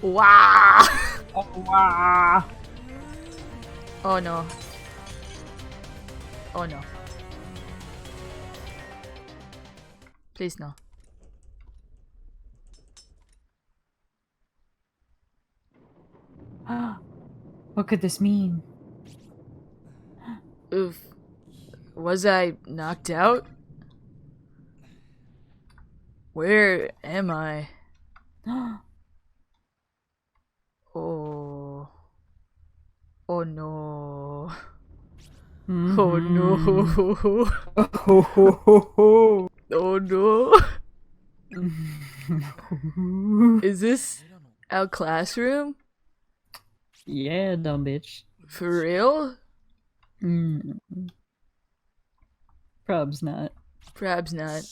Wow! Oh, wow. Oh no. Oh no. Please no. What could this mean? Oof. Was I knocked out? Where am I? Oh. Oh no. Oh no. Oh no. Is this our classroom? Yeah, dumb bitch. For real? Probs not. Perhaps not.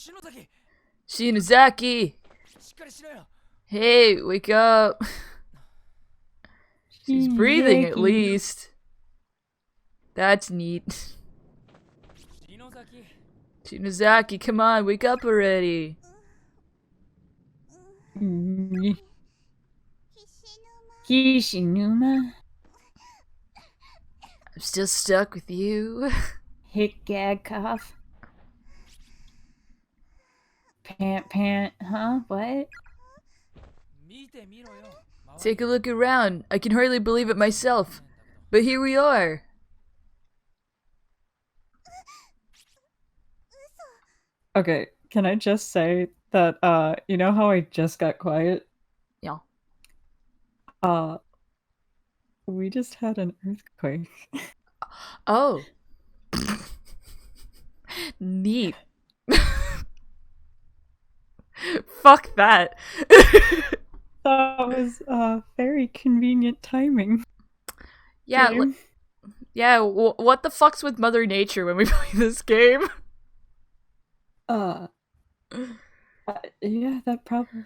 Shinozaki! Hey, wake up! She's breathing at least. That's neat. Shinozaki, come on, wake up already. Hishinuma. I'm still stuck with you. Hick, gag, cough. Pant, huh? What? Take a look around. I can hardly believe it myself. But here we are. Okay, can I just say that, you know how I just got quiet? Yeah. We just had an earthquake. Oh. Neat. Fuck that. That was, very convenient timing. Yeah, yeah, what the fuck's with Mother Nature when we play this game? Yeah, that probably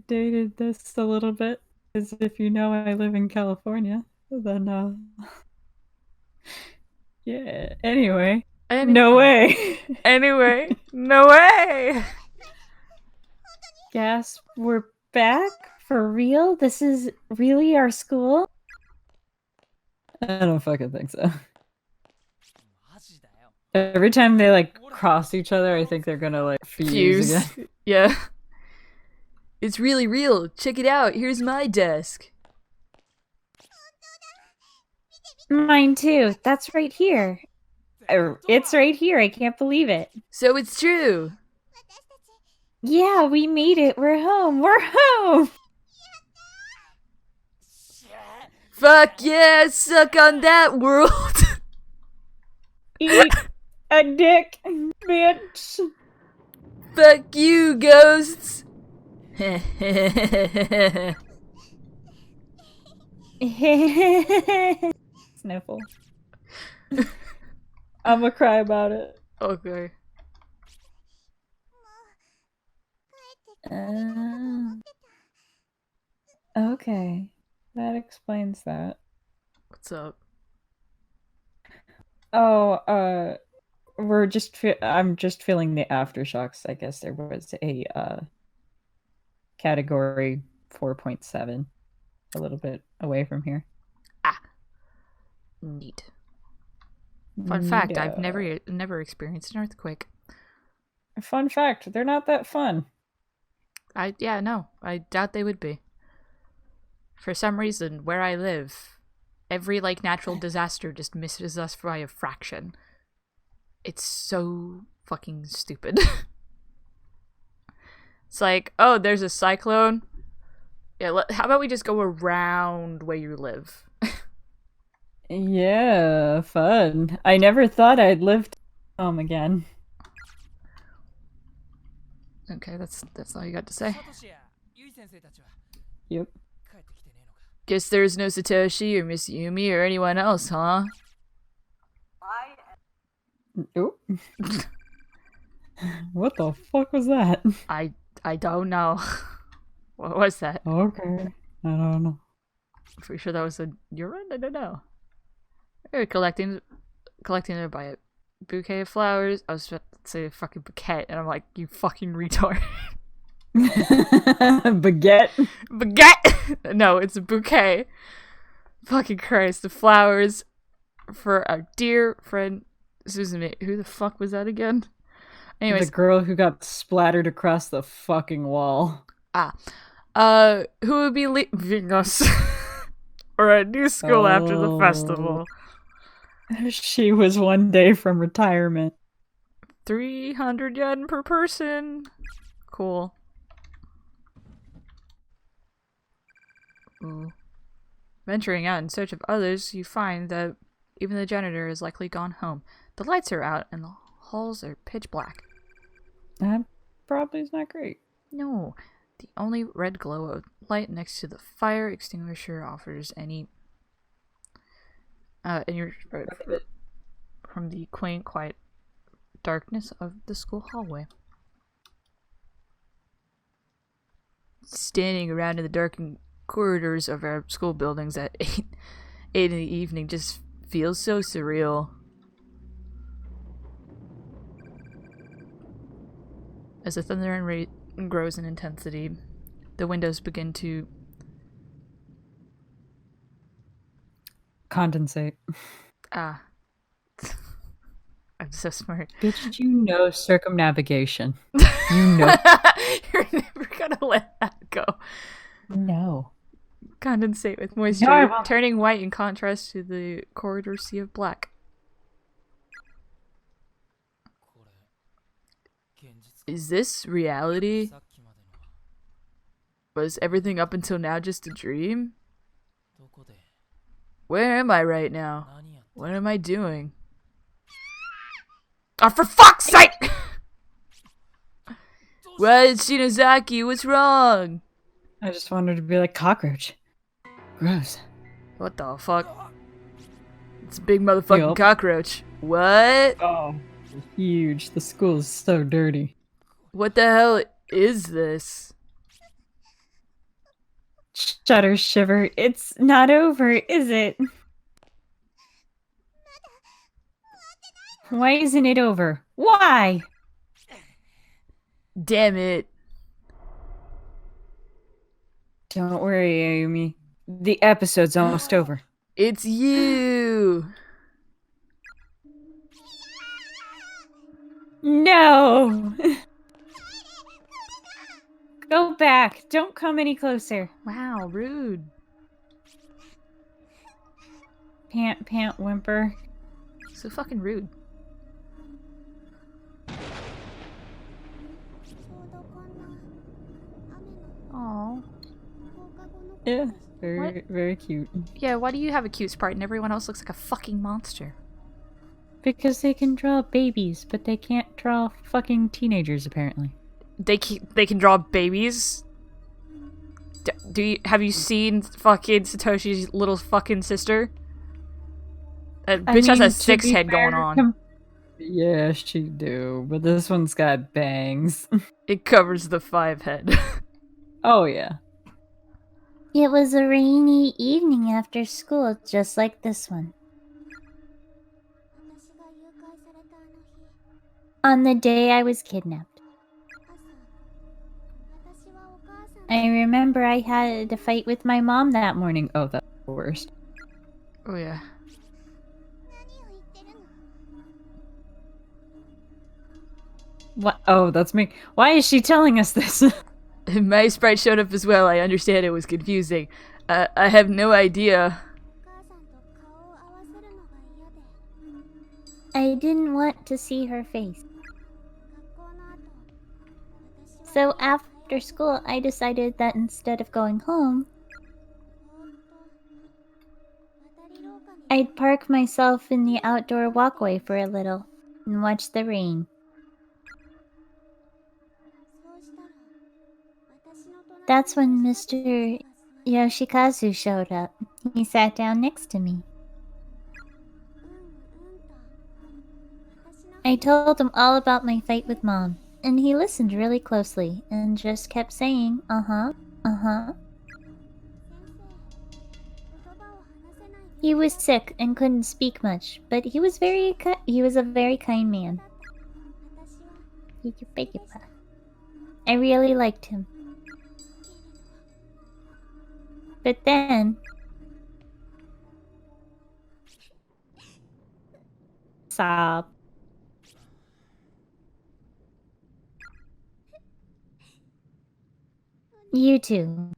dated this a little bit. Because if you know I live in California, then, yeah. Anyway. No way! Anyway, no way! Gasp, we're back? For real? This is really our school? I don't fucking think so. Every time they, like, cross each other, I think they're gonna, like, fuse again. Yeah. It's really real. Check it out. Here's my desk. Mine too. That's right here. It's right here. I can't believe it. So it's true. Yeah, we made it. We're home. We're home. Fuck yeah, suck on that, world. Eat a dick, bitch. Fuck you, ghosts. Sniffle. I'm gonna cry about it. Okay. Okay. That explains that. What's up? Oh, I'm just feeling the aftershocks. I guess there was a, category 4.7 a little bit away from here. Ah. Neat. Fun fact, I've never experienced an earthquake. Fun fact, they're not that fun. I doubt they would be. For some reason, where I live, every like natural disaster just misses us by a fraction. It's so fucking stupid. It's like, oh, there's a cyclone. Yeah, how about we just go around where you live? Yeah, fun. I never thought I'd live home again. Okay, that's all you got to say. Yep. Guess there's no Satoshi or Miss Yumi or anyone else, huh? Oop. What the fuck was that? I don't know. What was that? Okay. I don't know. I'm pretty sure that was a urine? I don't know. They were collecting it by a bouquet of flowers. I was about to say a fucking bouquet, and I'm like, you fucking retard. Baguette. Baguette! No, it's a bouquet. Fucking Christ. The flowers for our dear friend Susan. Who the fuck was that again? Anyways. The girl who got splattered across the fucking wall. Who would be leaving us for a new school after the festival? She was one day from retirement. 300 yen per person. Cool. Ooh. Venturing out in search of others, you find that even the janitor is likely gone home. The lights are out and the halls are pitch black. That probably is not great. No, the only red glow of light next to the fire extinguisher offers any from the quaint, quiet darkness of the school hallway. Standing around in the darkened corridors of our school buildings at 8 in the evening just feels so surreal. As the thunder and rain grows in intensity, the windows begin to condensate. I'm so smart. Did you know circumnavigation? You know. You're never gonna let that go. No. Condensate with moisture, No, turning white in contrast to the corridor sea of black. Is this reality? Was everything up until now just a dream? Where am I right now? What am I doing? Oh, for fuck's sake! What, Shinozaki? What's wrong? I just wanted to be like cockroach. Gross. What the fuck? It's a big motherfucking Yup. cockroach. What? Oh, huge. The school is so dirty. What the hell is this? Shudder, shiver. It's not over, is it? Why isn't it over? Why? Damn it. Don't worry, Ayumi. The episode's almost over. It's you! No! Go back. Don't come any closer. Wow, rude. Pant, whimper. So fucking rude. Aww. Yeah, very cute. Yeah, why do you have a cute sprite and everyone else looks like a fucking monster? Because they can draw babies, but they can't draw fucking teenagers, apparently. They can draw babies? Have you seen fucking Satoshi's little fucking sister? That bitch has a 6 head going on. Yeah, she do. But this one's got bangs. It covers the 5 head. Oh, yeah. It was a rainy evening after school, just like this one. On the day I was kidnapped. I remember I had a fight with my mom that morning. Oh, that's the worst. Oh yeah. What? Oh, that's me. Why is she telling us this? My sprite showed up as well. I understand it was confusing. I have no idea. I didn't want to see her face. So after school, I decided that instead of going home, I'd park myself in the outdoor walkway for a little and watch the rain. That's when Mr. Yoshikazu showed up. He sat down next to me. I told him all about my fight with Mom, and he listened really closely and just kept saying, uh-huh, uh-huh. He was sick and couldn't speak much, but he was a very kind man. I really liked him. But then... Sob. You too.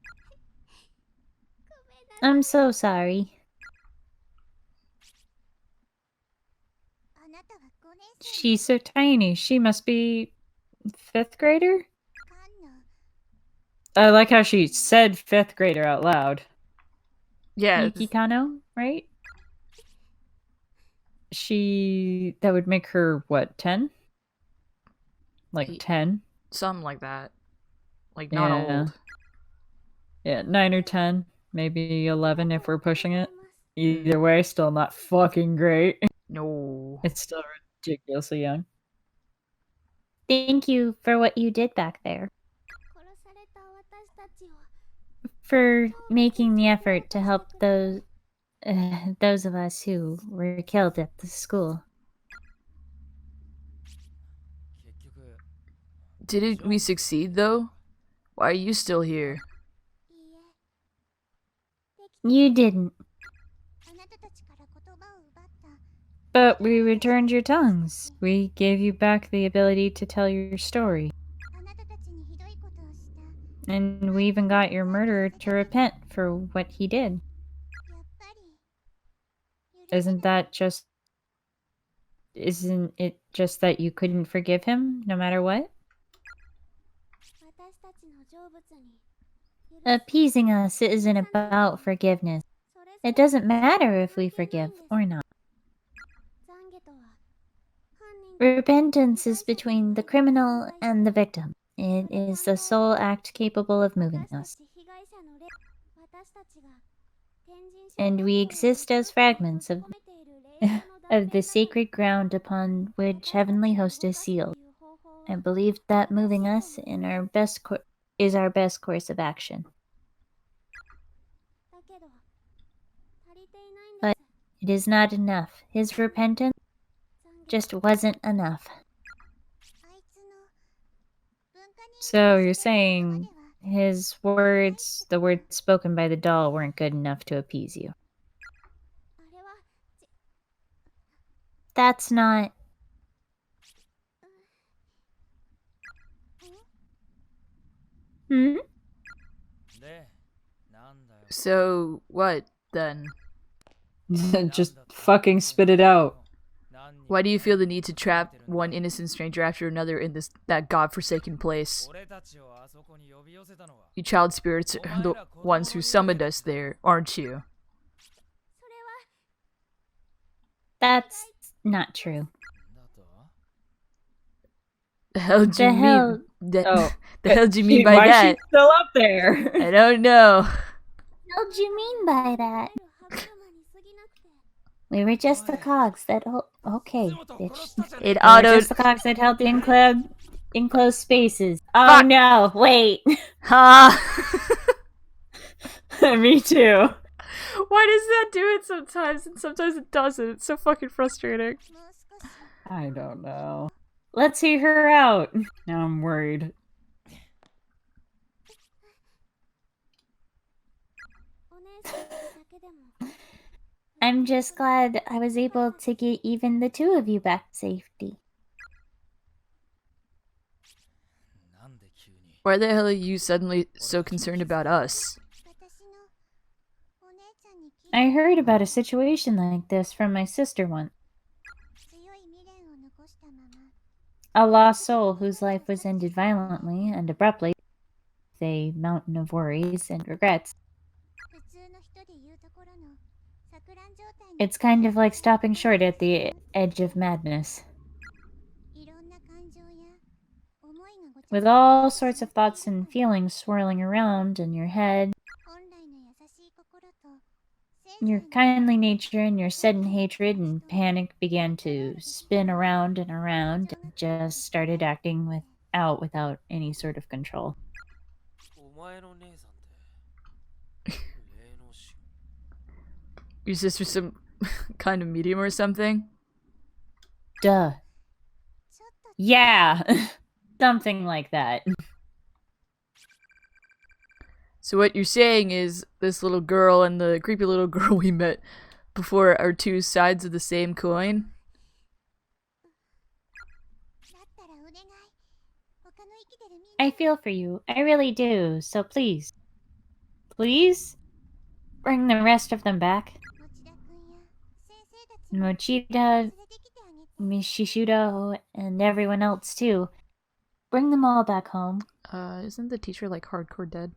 I'm so sorry. She's so tiny. She must be 5th grader? I like how she said 5th grader out loud. Yeah, Yuki Kano, right? That would make her, what, 10? Like Ye- 10? something like that. Like, not Yeah. old. Yeah, 9 or 10. Maybe 11 if we're pushing it. Either way, still not fucking great. No. It's still ridiculously young. Thank you for what you did back there. For making the effort to help those of us who were killed at the school. Didn't we succeed, though? Why are you still here? You didn't. But we returned your tongues. We gave you back the ability to tell your story. And we even got your murderer to repent for what he did. Isn't it just that you couldn't forgive him no matter what? Appeasing us isn't about forgiveness. It doesn't matter if we forgive or not. Repentance is between the criminal and the victim. It is the sole act capable of moving us. And we exist as fragments of the sacred ground upon which Heavenly Host is sealed. I believe that moving us in our best is our best course of action. But it is not enough. His repentance just wasn't enough. So you're saying his words, the words spoken by the doll, weren't good enough to appease you? That's not... Hmm? So, what, then? Just fucking spit it out. Why do you feel the need to trap one innocent stranger after another in that godforsaken place? You child spirits are the ones who summoned us there, aren't you? That's not true. The hell do you mean? The hell do you mean by Why that? is she still up there? I don't know. What do you mean by that? We were just the cogs that okay, bitch. It We were just the cogs that held the enclosed spaces. Oh no, wait. Ha! Me too. Why does that do it sometimes and sometimes it doesn't? It's so fucking frustrating. I don't know. Let's hear her out. Now I'm worried. I'm just glad I was able to get even the two of you back to safety. Why the hell are you suddenly so concerned about us? I heard about a situation like this from my sister once. A lost soul whose life was ended violently and abruptly with a mountain of worries and regrets. It's kind of like stopping short at the edge of madness. With all sorts of thoughts and feelings swirling around in your head, your kindly nature and your sudden hatred and panic began to spin around and around and just started acting without any sort of control. Your sister some kind of medium or something? Duh. Yeah, something like that. So what you're saying is this little girl and the creepy little girl we met before are two sides of the same coin? I feel for you. I really do. So please, please bring the rest of them back. Mochida, Mishishudo, and everyone else too. Bring them all back home. Isn't the teacher like hardcore dead?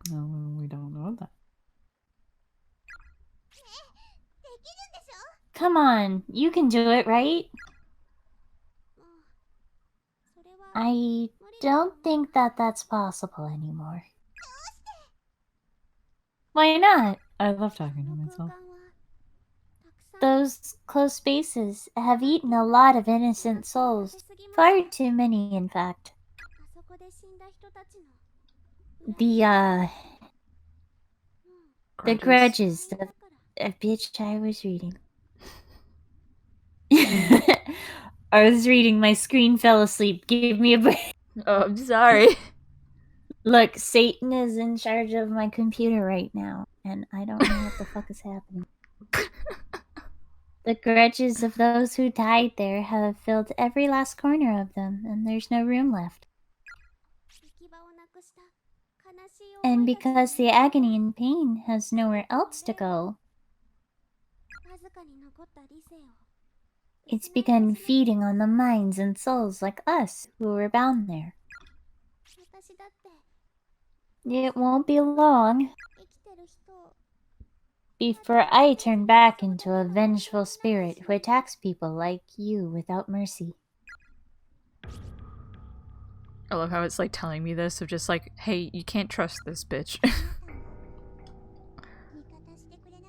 No, we don't know that. Come on, you can do it, right? I don't think that that's possible anymore. Why not? I love talking to myself. Those closed spaces have eaten a lot of innocent souls. Far too many, in fact. The grudges of bitch I was reading. I was reading, my screen fell asleep. Give me a break. Oh, I'm sorry. Look, Satan is in charge of my computer right now, and I don't know what the fuck is happening. The grudges of those who died there have filled every last corner of them, and there's no room left. And because the agony and pain has nowhere else to go, it's begun feeding on the minds and souls like us who were bound there. It won't be long before I turn back into a vengeful spirit who attacks people like you without mercy. I love how it's like telling me this of just like, hey, you can't trust this bitch.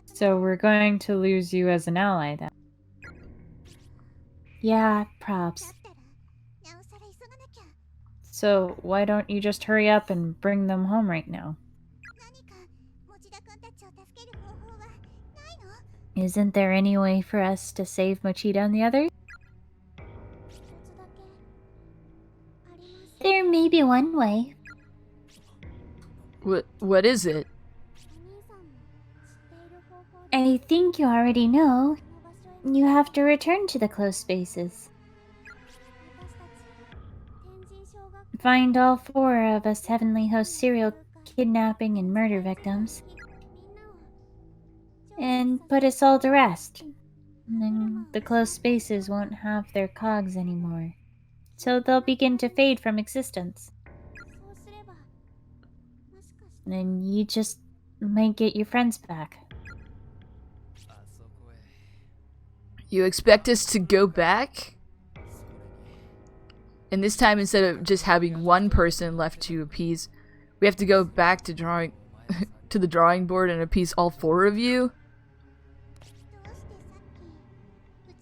So we're going to lose you as an ally then. Yeah, props. So why don't you just hurry up and bring them home right now? Isn't there any way for us to save Mochida and the others? There may be one way. What is it? I think you already know. You have to return to the closed spaces. Find all 4 of us Heavenly Host serial kidnapping and murder victims. And put us all to rest. And then the closed spaces won't have their cogs anymore. So they'll begin to fade from existence. And you just might get your friends back. You expect us to go back? And this time, instead of just having one person left to appease, we have to go back to drawing to the drawing board and appease all 4 of you?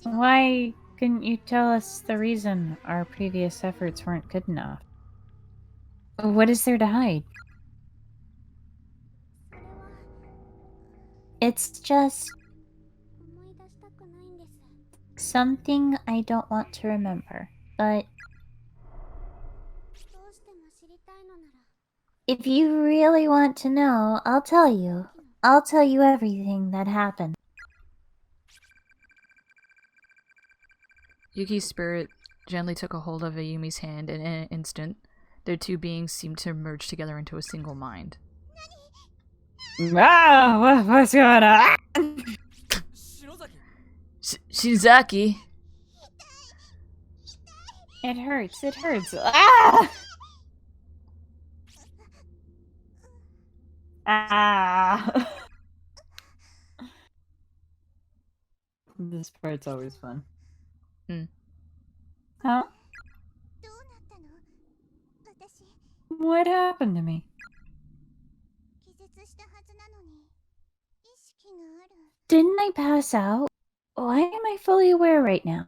Why couldn't you tell us the reason our previous efforts weren't good enough? What is there to hide? It's just something I don't want to remember, but if you really want to know, I'll tell you. I'll tell you everything that happened. Yuki's spirit gently took a hold of Ayumi's hand, and in an instant, their 2 beings seemed to merge together into a single mind. Ah, what's going on? Shinzaki! It hurts. It hurts. Ah! Ah! This part's always fun. Huh? What happened to me? Didn't I pass out? Why am I fully aware right now?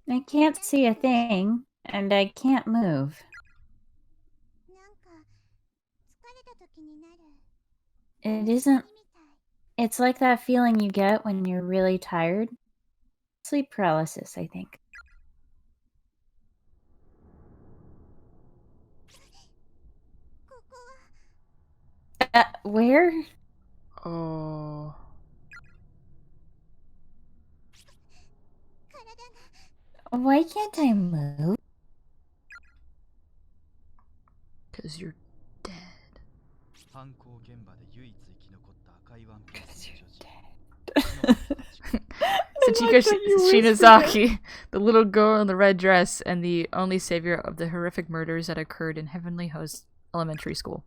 I can't see a thing, and I can't move. It isn't. It's like that feeling you get when you're really tired. Sleep paralysis, I think. Where? Oh. Why can't I move? Because you're dead. Sachiko Shinozaki, the little girl in the red dress, and the only savior of the horrific murders that occurred in Heavenly Host Elementary School.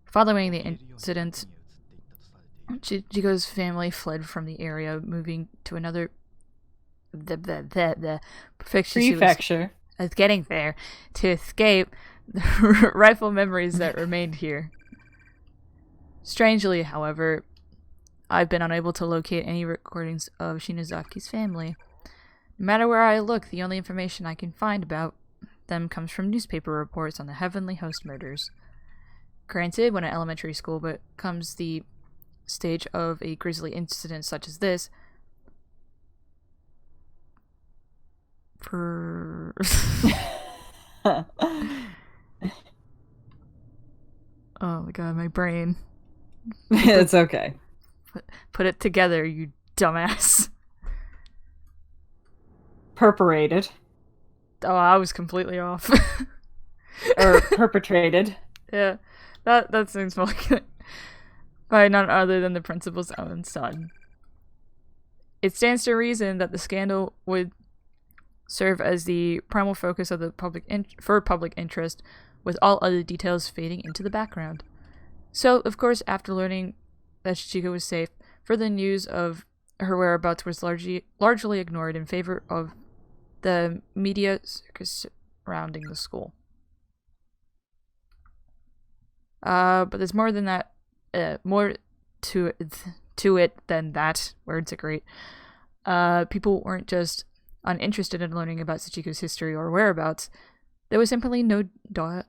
Following the incident, Chichiko's family fled from the area, moving to another Prefecture. I was getting there to escape the rifle memories that remained here. Strangely, however, I've been unable to locate any recordings of Shinozaki's family. No matter where I look, the only information I can find about them comes from newspaper reports on the Heavenly Host murders. Granted, when at elementary school, but comes the stage of a grisly incident such as this, oh my god, my brain. It's okay. Put it together, you dumbass. Perpetrated. Oh, I was completely off. Or perpetrated. Yeah, that seems more like it. By none other than the principal's own son. It stands to reason that the scandal would serve as the primal focus of the public interest, with all other details fading into the background. So, of course, after learning that Chichiko was safe, further news of her whereabouts was largely ignored in favor of the media circus surrounding the school. But there's more than that. More to it than that. Words are great. People weren't just uninterested in learning about Sachiko's history or whereabouts. There was simply no data.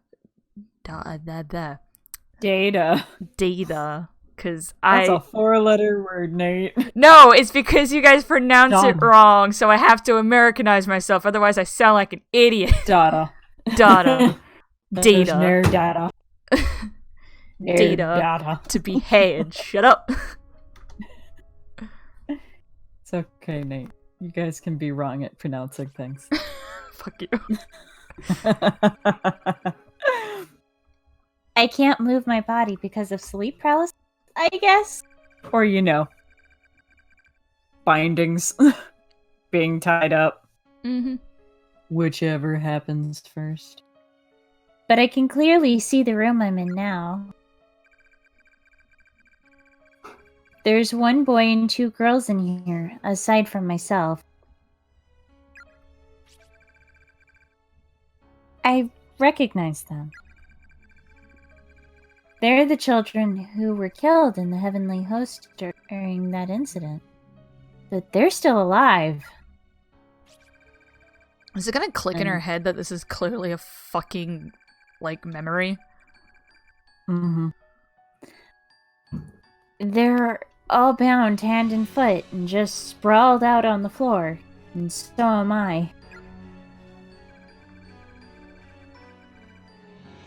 Because That's a 4-letter word, Nate. No, it's because you guys pronounce it wrong, so I have to Americanize myself. Otherwise, I sound like an idiot. Data. Data. Data. No data. Data. To be head. Shut up. It's okay, Nate. You guys can be wrong at pronouncing things. Fuck you. I can't move my body because of sleep paralysis, I guess. Or, bindings. Being tied up. Mm-hmm. Whichever happens first. But I can clearly see the room I'm in now. There's one boy and 2 girls in here, aside from myself. I recognize them. They're the children who were killed in the Heavenly Host during that incident. But they're still alive. Is it gonna click in her head that this is clearly a fucking, memory? Mm-hmm. They're all bound hand and foot and just sprawled out on the floor. And so am I.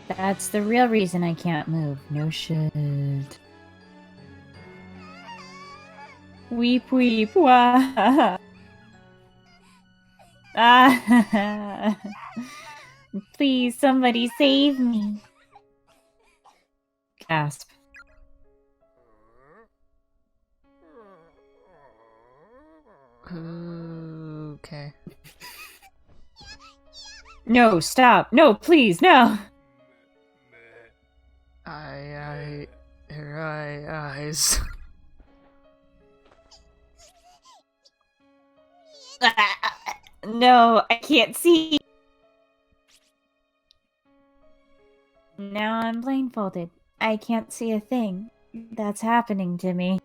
That's the real reason I can't move. No shit. Weep, weep, wah. Ah. Please, somebody save me. Gasp. Okay. No, stop. No, please, no. Her eyes. No, I can't see. Now I'm blindfolded. I can't see a thing. That's happening to me.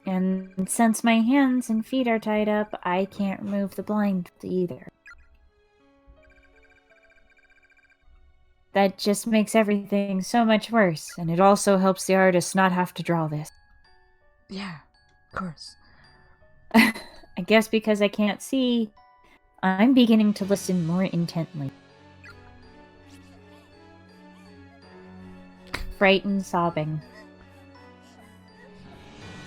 And since my hands and feet are tied up, I can't remove the blind either. That just makes everything so much worse, and it also helps the artist not have to draw this. Yeah, of course. I guess because I can't see, I'm beginning to listen more intently. Frightened sobbing.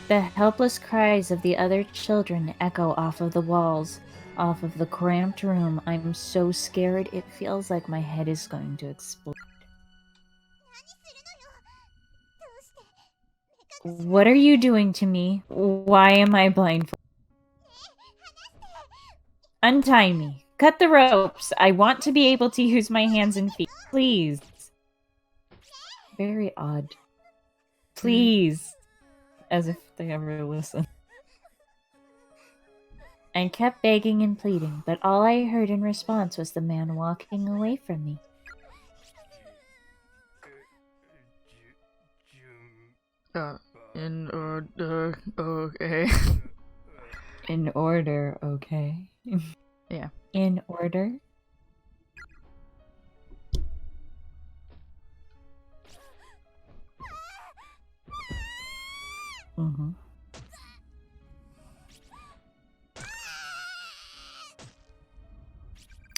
The helpless cries of the other children echo off of the walls, off of the cramped room. I'm so scared it feels like my head is going to explode. What are you doing to me? Why am I blindfolded? Untie me. Cut the ropes. I want to be able to use my hands and feet. Please. Very odd. Please. As if they ever listen. I kept begging and pleading, but all I heard in response was the man walking away from me. In order, okay. In order, okay. Yeah. In order? Mm-hmm.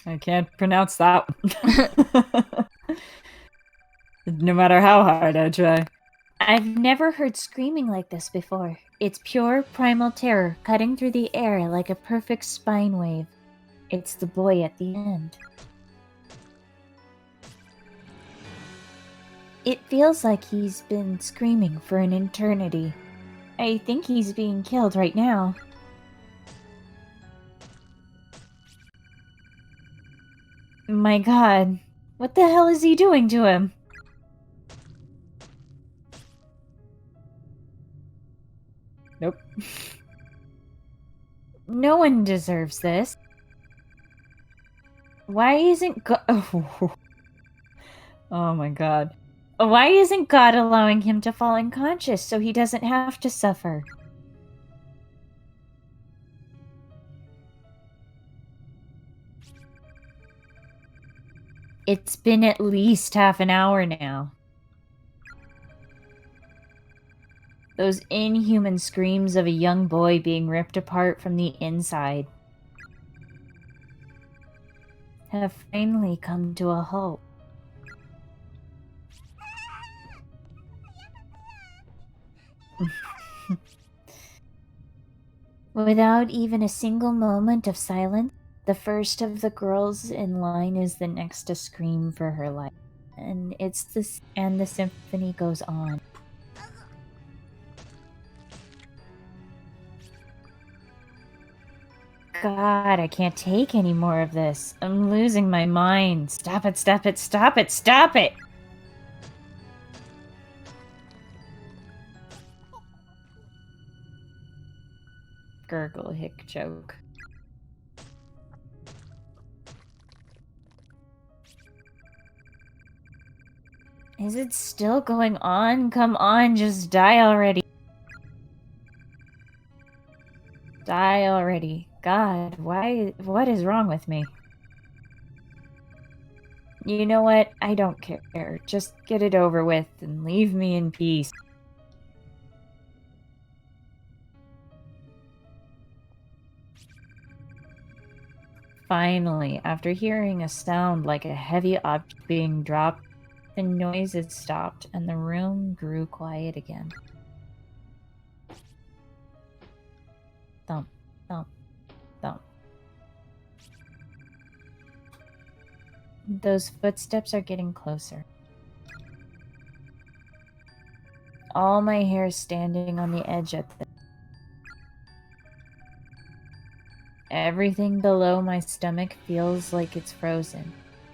I can't pronounce that one. No matter how hard I try. I've never heard screaming like this before. It's pure primal terror cutting through the air like a perfect spine wave. It's the boy at the end. It feels like he's been screaming for an eternity. I think he's being killed right now. My god, what the hell is he doing to him? Nope. No one deserves this. Why isn't God... Oh my god. Why isn't God allowing him to fall unconscious so he doesn't have to suffer? It's been at least half an hour now. Those inhuman screams of a young boy being ripped apart from the inside have finally come to a halt. Without even a single moment of silence, the first of the girls in line is the next to scream for her life. And the symphony goes on. God, I can't take any more of this. I'm losing my mind. Stop it, stop it, stop it, stop it! Gurgle, hick, choke. Is it still going on? Come on, just die already. Die already. God, why? What is wrong with me? You know what? I don't care. Just get it over with and leave me in peace. Finally, after hearing a sound like a heavy object being dropped, the noises stopped and the room grew quiet again. Thump, thump, thump. Those footsteps are getting closer. All my hair standing on the edge at the... Everything below my stomach feels like it's frozen.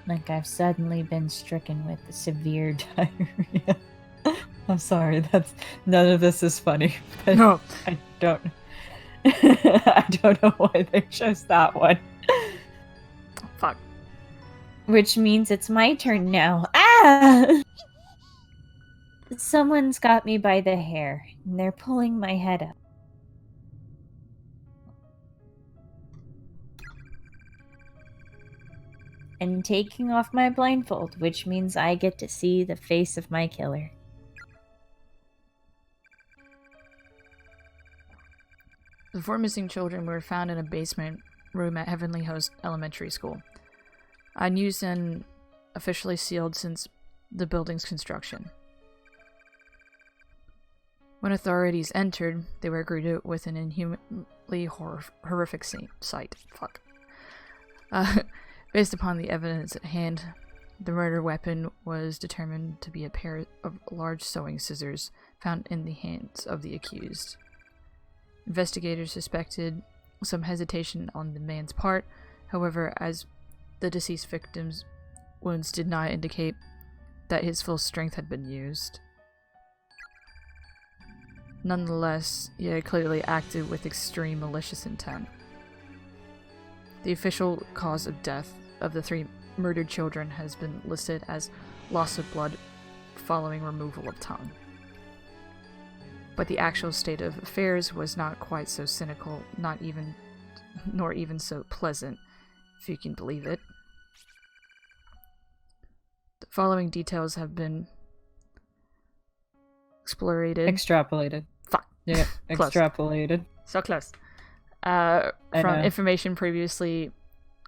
Like I've suddenly been stricken with severe diarrhea. I'm sorry, none of this is funny. But No. I don't I don't know why they chose that one. Fuck. Which means it's my turn now. Ah! Someone's got me by the hair, and they're pulling my head up. And taking off my blindfold, which means I get to see the face of my killer. The four missing children were found in a basement room at Heavenly Host Elementary School. Unused and officially sealed since the building's construction. When authorities entered, they were greeted with an inhumanly horrific sight. Fuck. Based upon the evidence at hand, the murder weapon was determined to be a pair of large sewing scissors found in the hands of the accused. Investigators suspected some hesitation on the man's part, however, as the deceased victim's wounds did not indicate that his full strength had been used. Nonetheless, he had clearly acted with extreme malicious intent. The official cause of death of the 3 murdered children has been listed as loss of blood following removal of tongue. But the actual state of affairs was not quite so cynical, nor even so pleasant, if you can believe it. The following details have been Extrapolated. Fuck. Yeah, Close. extrapolated. So close. From information previously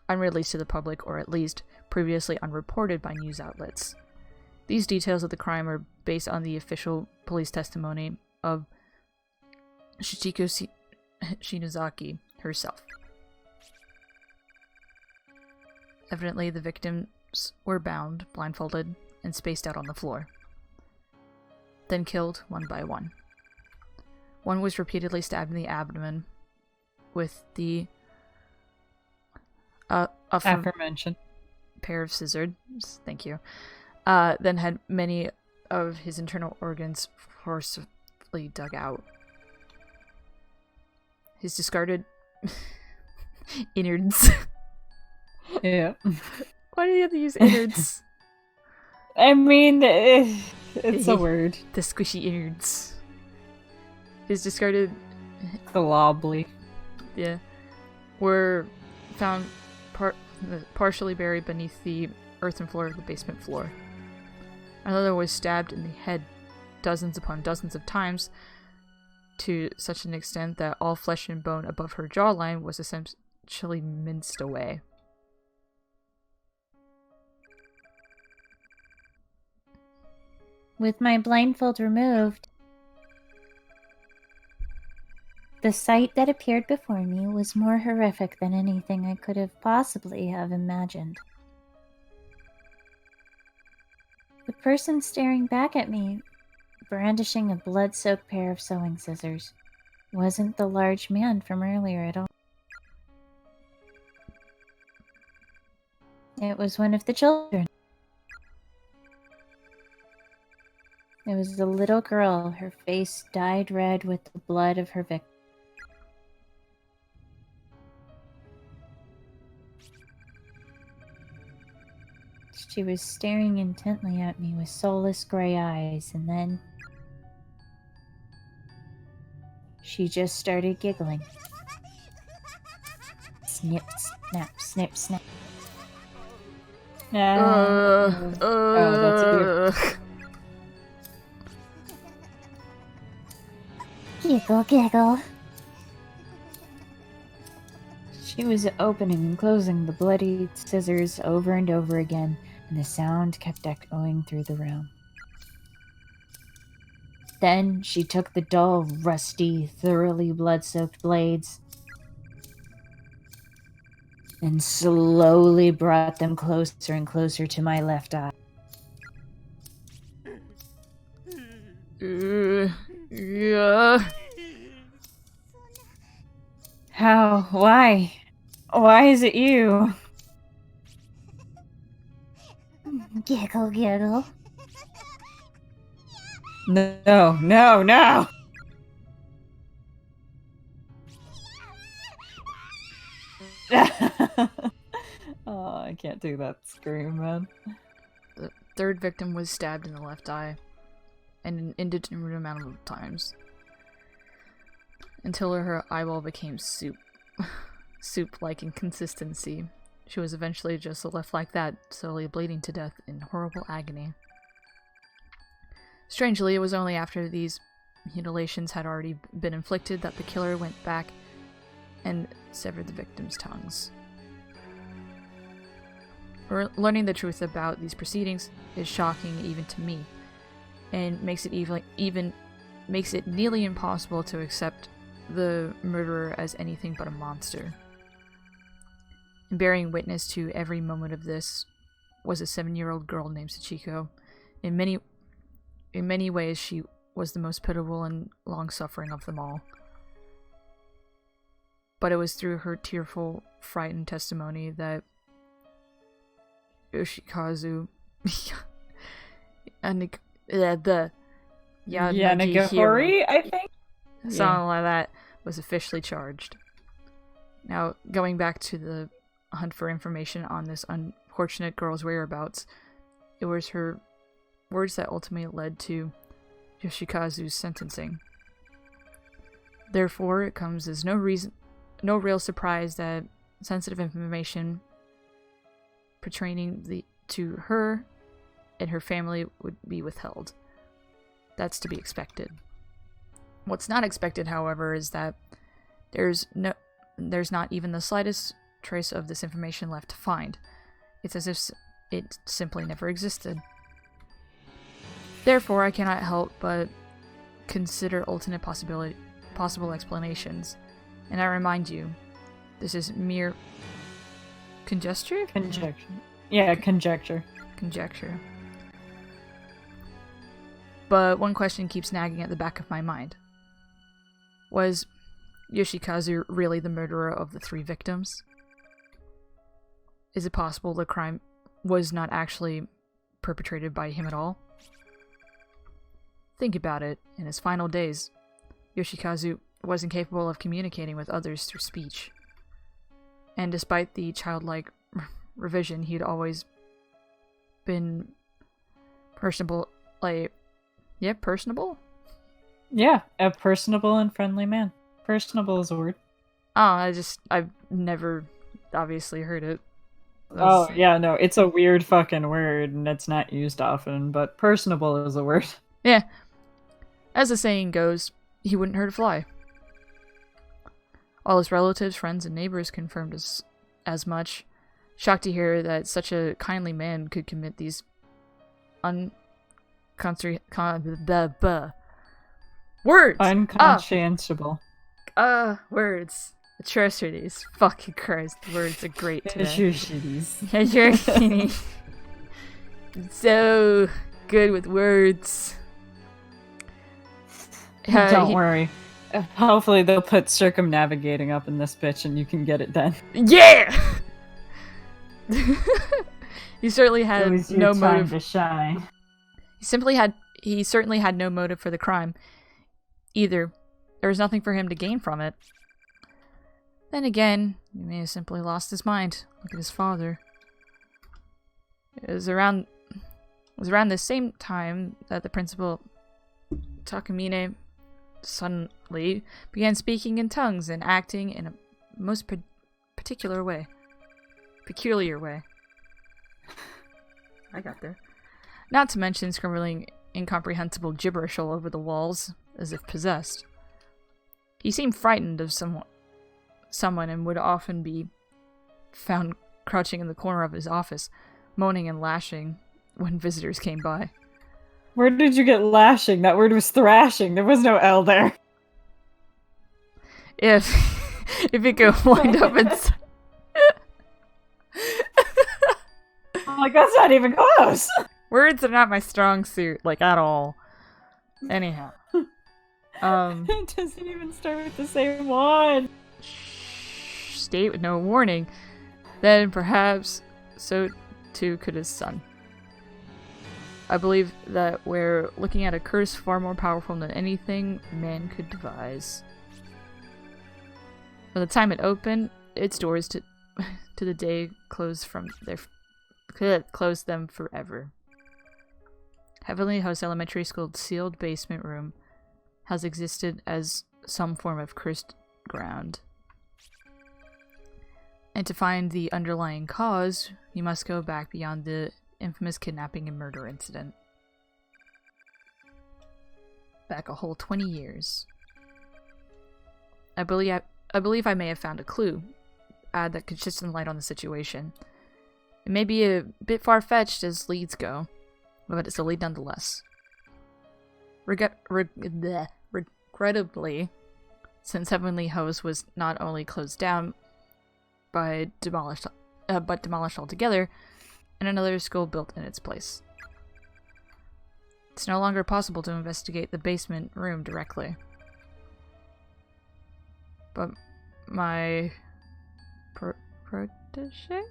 unreleased to the public, or at least previously unreported by news outlets. These details of the crime are based on the official police testimony of Shichiko Shinozaki herself. Evidently, the victims were bound, blindfolded, and spaced out on the floor. Then killed one by one. One was repeatedly stabbed in the abdomen with the aforementioned pair of scissors. Thank you. Then had many of his internal organs forcibly dug out. His discarded innards. Yeah. Why do you have to use innards? I mean, it's a word. The squishy innards. His discarded... The wobbly. Yeah. Were found partially buried beneath the earthen floor of the basement floor. Another was stabbed in the head dozens upon dozens of times, to such an extent that all flesh and bone above her jawline was essentially minced away. With my blindfold removed, the sight that appeared before me was more horrific than anything I could have possibly have imagined. The person staring back at me, brandishing a blood-soaked pair of sewing scissors, wasn't the large man from earlier at all. It was one of the children. It was the little girl, her face dyed red with the blood of her victim. She was staring intently at me with soulless gray eyes, and then she just started giggling. Snip, snap, snip, snap. That's a Giggle, giggle. She was opening and closing the bloody scissors over and over again, and the sound kept echoing through the room. Then she took the dull, rusty, thoroughly blood-soaked blades and slowly brought them closer and closer to my left eye. Yeah. How? Why? Why is it you? Giggle, giggle. No, no, no! Oh, I can't do that scream, man. The third victim was stabbed in the left eye, and an indeterminate amount of times, until her eyeball became soup-like in consistency. She was eventually just left like that, slowly bleeding to death in horrible agony. Strangely, it was only after these mutilations had already been inflicted that the killer went back and severed the victims' tongues. Learning the truth about these proceedings is shocking even to me, and makes it nearly impossible to accept the murderer as anything but a monster. And bearing witness to every moment of this was a 7-year-old girl named Sachiko. In many ways, she was the most pitiable and long-suffering of them all. But it was through her tearful, frightened testimony that Yoshikazu the Yanagihori, I think? Something like that, was officially charged. Now, going back to the hunt for information on this unfortunate girl's whereabouts, it was her words that ultimately led to Yoshikazu's sentencing. Therefore, it comes as no real surprise that sensitive information pertaining to her and her family would be withheld. That's to be expected. What's not expected, however, is that there's not even the slightest trace of this information left to find. It's as if it simply never existed. Therefore, I cannot help but consider alternate possible explanations. And I remind you, this is mere conjecture? Conjecture. Yeah, conjecture. Conjecture. But one question keeps nagging at the back of my mind. Was Yoshikazu really the murderer of the 3 victims? Is it possible the crime was not actually perpetrated by him at all? Think about it. In his final days, Yoshikazu was incapable of communicating with others through speech. And despite the childlike revision, he'd always been personable, personable? Yeah, a personable and friendly man. Personable is a word. Oh, I've never obviously heard it. Oh, yeah, no, it's a weird fucking word, and it's not used often, but personable is a word. Yeah. As the saying goes, he wouldn't hurt a fly. All his relatives, friends, and neighbors confirmed as much. Shocked to hear that such a kindly man could commit these words! Unconscientiable. Words. Atrocities. Fucking Christ. Words are great today. Atrocities. Atrocities. So good with words. Don't worry. Hopefully they'll put circumnavigating up in this bitch and you can get it done. Yeah! He certainly had no time motive to shine. He certainly had no motive for the crime. Either. There was nothing for him to gain from it. Then again, he may have simply lost his mind. Look at his father. It was around the same time that the principal Takamine suddenly began speaking in tongues and acting in a most peculiar way. I got there. Not to mention scribbling incomprehensible gibberish all over the walls, as if possessed. He seemed frightened of someone and would often be found crouching in the corner of his office, moaning and lashing when visitors came by. Where did you get lashing? That word was thrashing. There was no L there. If it could wind up in... Like, that's not even close! Words are not my strong suit, at all. Anyhow. It doesn't even start with the same one. State with no warning. Then perhaps so too could his son. I believe that we're looking at a curse far more powerful than anything man could devise. By the time it opened, its doors to the day closed them forever. Heavenly House Elementary School's sealed basement room has existed as some form of cursed ground. And to find the underlying cause, you must go back beyond the infamous kidnapping and murder incident. Back a whole 20 years. I believe I believe I may have found a clue that could shed some light on the situation. It may be a bit far-fetched as leads go, but it's a lead nonetheless. Regrettably, since Heavenly Host was not only closed down, but demolished altogether, and another school built in its place. It's no longer possible to investigate the basement room directly. But my protege?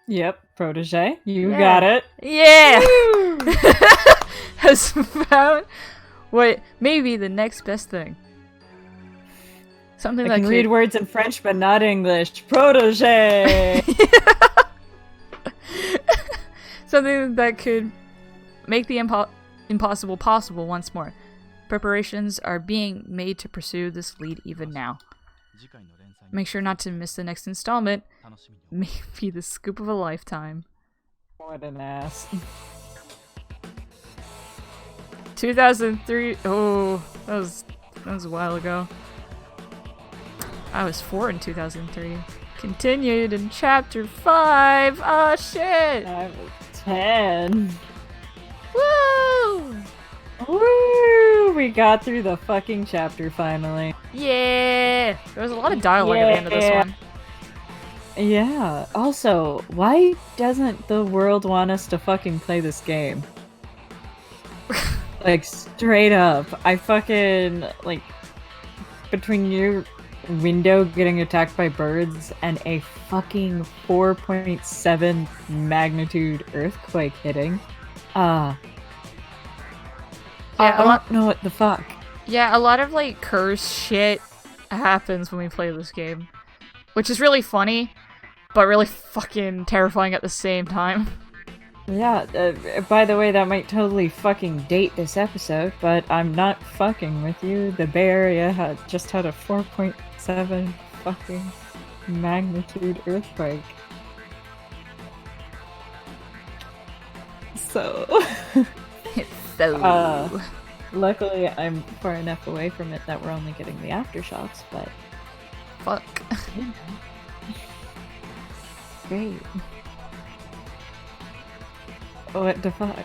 Yep, protege. You Yeah. got it. Yeah! Has found what may be the next best thing. Something I that can could... read words in French, but not English. Protege! Something that could make the impossible possible once more. Preparations are being made to pursue this lead even now. Make sure not to miss the next installment. Maybe the scoop of a lifetime. What an ass. 2003. Oh, that was a while ago. I was 4 in 2003. Continued in chapter 5. Oh shit! I was 10. Woo! Woo! We got through the fucking chapter finally. Yeah! There was a lot of dialogue at the end of this one. Yeah. Also, why doesn't the world want us to fucking play this game? Like, straight up. I fucking, like, between your window getting attacked by birds and a fucking 4.7 magnitude earthquake hitting. Yeah, I don't know what the fuck. Yeah, a lot of like curse shit happens when we play this game, which is really funny, but really fucking terrifying at the same time. Yeah, by the way, that might totally fucking date this episode, but I'm not fucking with you. The Bay Area just had a 4.7 fucking magnitude earthquake. So... So... luckily I'm far enough away from it that we're only getting the aftershocks, but... Fuck. you know. Great. What the fuck?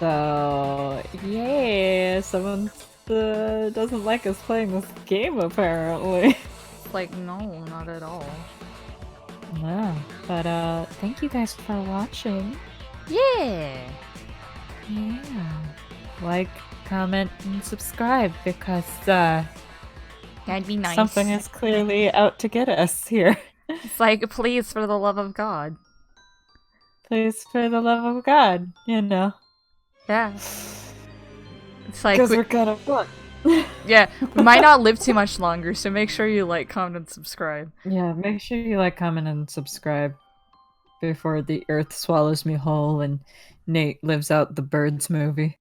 So, yeah, someone doesn't like us playing this game, apparently. Like, no, not at all. No, but thank you guys for watching. Yeah! Yeah. Like, comment, and subscribe, because That'd be nice. something is clearly out to get us here. It's like, please, for the love of God. Please, for the love of God, you know. Yeah. It's like, Because we're kind of fun. yeah, we might not live too much longer, so make sure you like, comment, and subscribe. Yeah, make sure you like, comment, and subscribe before the earth swallows me whole and Nate lives out the Birds movie.